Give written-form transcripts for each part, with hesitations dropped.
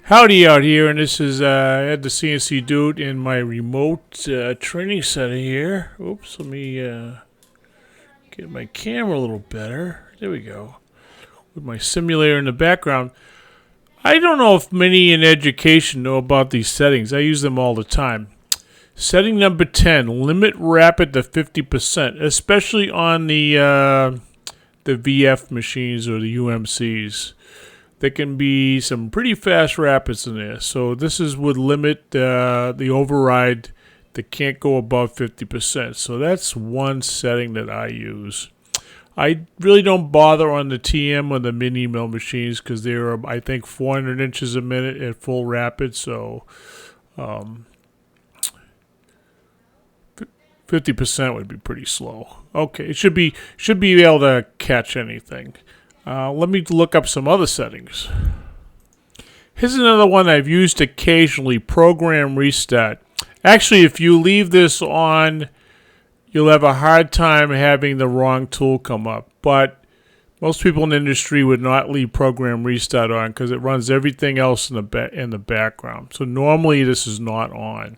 Howdy out here, and this is Ed the CNC Dude in my remote training center here. Oops, let me get my camera a little better. There we go. With my simulator in the background. I don't know if many in education know about these settings. I use them all the time. Setting number 10, limit rapid to 50%, especially on the VF machines or the UMCs. There can be some pretty fast rapids in there. So this would limit the override that can't go above 50%. So that's one setting that I use. I really don't bother on the TM or the mini mill machines because they're, I think, 400 inches a minute at full rapid. So 50% would be pretty slow. Okay, it should be able to catch anything. Let me look up some other settings. Here's another one I've used occasionally, program restart. Actually, if you leave this on, you'll have a hard time having the wrong tool come up. But most people in the industry would not leave program restart on because it runs everything else in the background. So normally this is not on.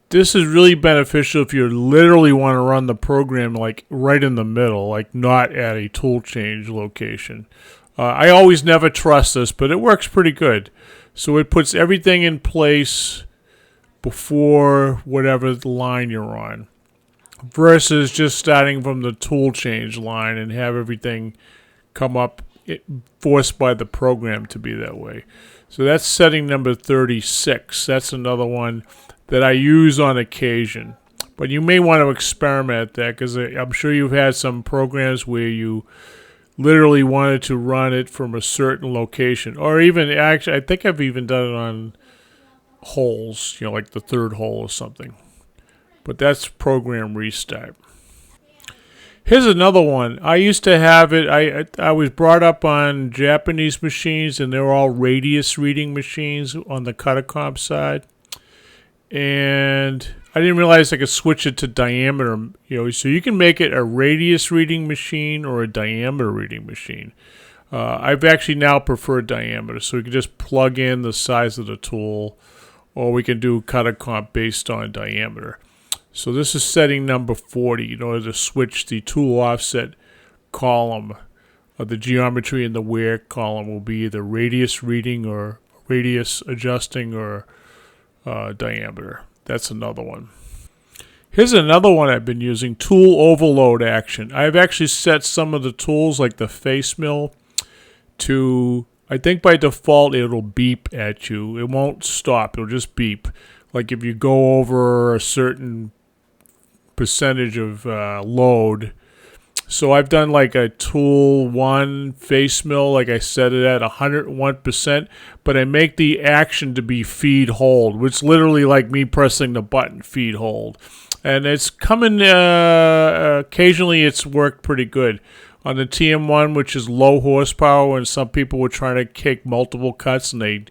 This is really beneficial if you literally want to run the program like right in the middle, like not at a tool change location. I always never trust this, but it works pretty good. So it puts everything in place before whatever line you're on, versus just starting from the tool change line and have everything come up forced by the program to be that way. So that's setting number 36. That's another one that I use on occasion. But you may want to experiment at that because I'm sure you've had some programs where you literally wanted to run it from a certain location. Or even, actually, I think I've even done it on holes, like the third hole or something. But that's program restart. Here's another one. I used to have it. I was brought up on Japanese machines, and they're all radius reading machines on the Cuttercomp side. And I didn't realize I could switch it to diameter. So you can make it a radius reading machine or a diameter reading machine. I've actually now preferred diameter, so we can just plug in the size of the tool, or we can do Cuttercomp based on diameter. So this is setting number 40 in order to switch the tool offset column. The geometry in the wear column will be either radius reading or radius adjusting or diameter. That's another one. Here's another one I've been using, tool overload action. I've actually set some of the tools like the face mill to, I think by default it'll beep at you. It won't stop, it'll just beep. Like if you go over a certain percentage of load. So I've done like a tool 1 face mill, like I set it at 101%, but I make the action to be feed hold, which is literally like me pressing the button, feed hold. And it's coming, occasionally it's worked pretty good. On the TM1, which is low horsepower, and some people were trying to kick multiple cuts and they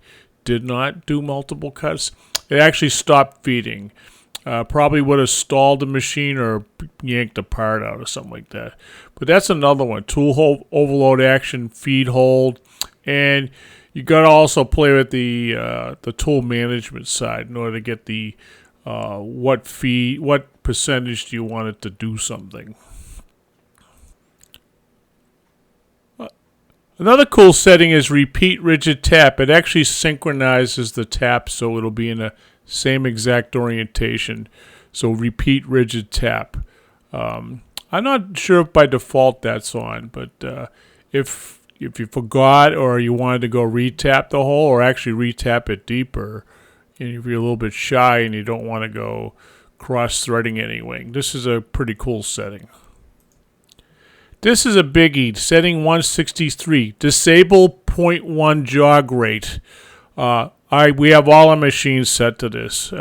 did not do multiple cuts, it actually stopped feeding. Probably would have stalled the machine or yanked a part out or something like that. But that's another one. Tool overload action, feed hold. And you got to also play with the tool management side in order to get the what percentage do you want it to do something. Another cool setting is repeat rigid tap. It actually synchronizes the tap so it'll be in a same exact orientation. So repeat rigid tap. I'm not sure if by default that's on, but if you forgot or you wanted to go retap the hole or actually retap it deeper, and if you're a little bit shy and you don't want to go cross-threading anything, this is a pretty cool setting. This is a biggie, setting 163, disable 0.1 jog rate. We have all our machines set to this.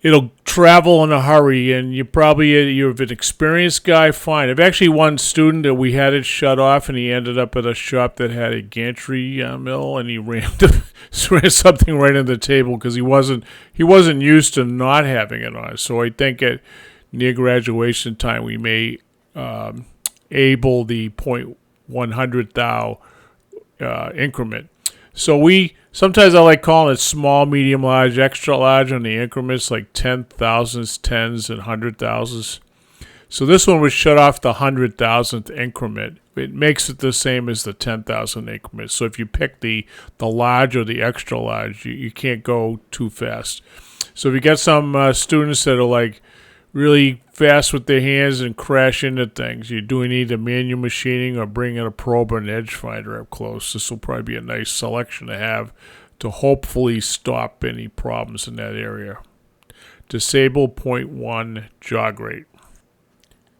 It'll travel in a hurry, and you're an experienced guy, fine. I've actually one student that we had it shut off, and he ended up at a shop that had a gantry mill, and he ran something right on the table because he wasn't used to not having it on. So I think at near graduation time we may able the 0.100 thou increment. So sometimes I like calling it small, medium, large, extra large on the increments, like 10,000s, tens, and 100,000s. So this one would shut off the 100,000th increment. It makes it the same as the 10,000 increment. So if you pick the large or the extra large, you can't go too fast. So if you got some students that are like really fast with their hands and crash into things, you're doing either manual machining or bringing a probe or an edge finder up close. This will probably be a nice selection to have to hopefully stop any problems in that area. Disable 0.1 jog rate.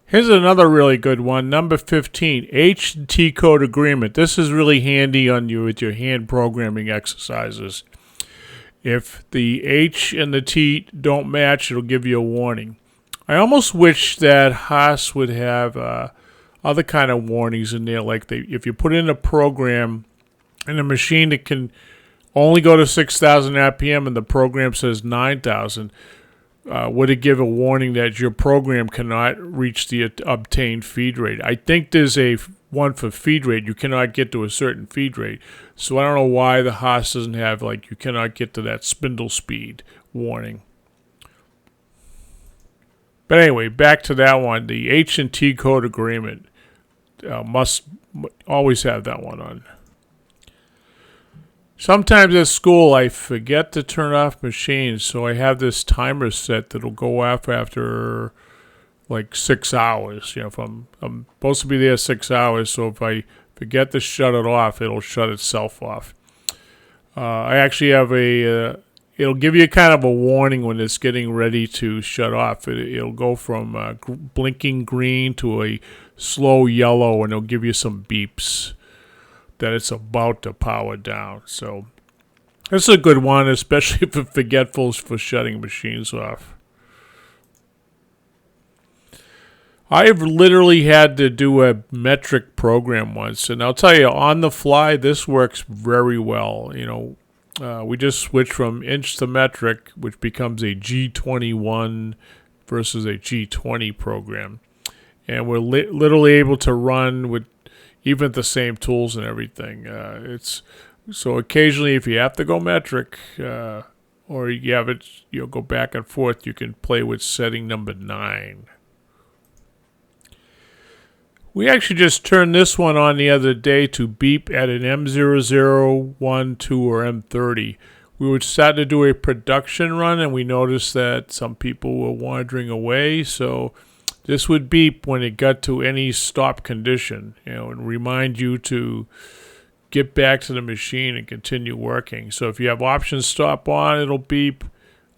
Here's another really good one, number 15, H and T code agreement. This is really handy on you with your hand programming exercises. If the H and the T don't match, it'll give you a warning. I almost wish that Haas would have other kind of warnings in there, like if you put in a program in a machine that can only go to 6,000 RPM and the program says 9,000, would it give a warning that your program cannot reach the obtained feed rate? I think there's a one for feed rate. You cannot get to a certain feed rate. So I don't know why the Haas doesn't have, like, you cannot get to that spindle speed warning. But anyway, back to that one. The H and T code agreement must always have that one on. Sometimes at school I forget to turn off machines, so I have this timer set that'll go off after like 6 hours. You know, if I'm supposed to be there 6 hours, so if I forget to shut it off, it'll shut itself off. I actually have it'll give you kind of a warning when it's getting ready to shut off. It'll go from blinking green to a slow yellow, and it'll give you some beeps that it's about to power down. So this is a good one, especially for forgetfuls for shutting machines off. I've literally had to do a metric program once, and I'll tell you, on the fly, this works very well. You know, we just switched from inch to metric, which becomes a G21 versus a G20 program. And we're literally able to run with even the same tools and everything. So occasionally, if you have to go metric, or you have it, go back and forth, you can play with setting number 9. We actually just turned this one on the other day to beep at an M00, 1, 2, or M30. We were starting to do a production run, and we noticed that some people were wandering away, so this would beep when it got to any stop condition, and remind you to get back to the machine and continue working. So if you have option stop on, it'll beep.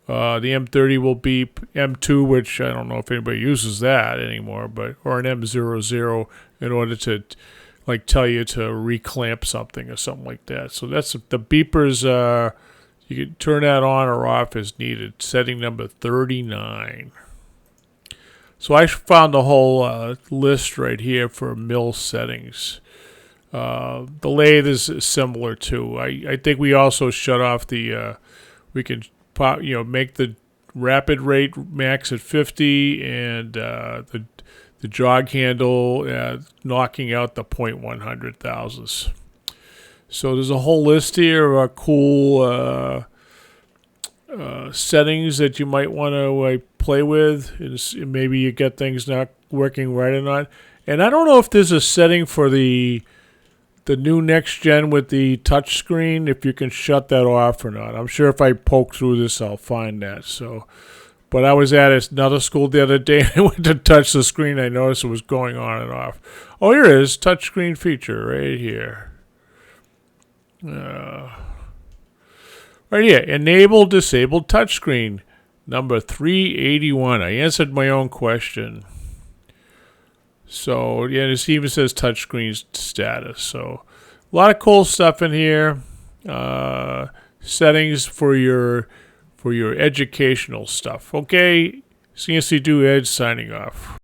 The M30 will beep. M2, which I don't know if anybody uses that anymore, or an M00 in order to tell you to reclamp something or something like that. So that's the beepers. You can turn that on or off as needed. Setting number 39. So I found the whole list right here for mill settings. The lathe is similar too. I think we also shut off the. We can make the rapid rate max at 50, and the jog handle knocking out the 0.100 thousandths. So there's a whole list here of cool settings that you might want to play with. Maybe you get things not working right or not. And I don't know if there's a setting for the new next gen with the touch screen, if you can shut that off or not. I'm sure if I poke through this, I'll find that. But I was at another school the other day, and I went to touch the screen. I noticed it was going on and off. Oh, here it is, touch screen feature right here. Right here, enable disabled touchscreen, number 381. I answered my own question. So yeah, this even says touchscreen status. So a lot of cool stuff in here. Settings for your educational stuff. Okay, CNC Do Edge signing off.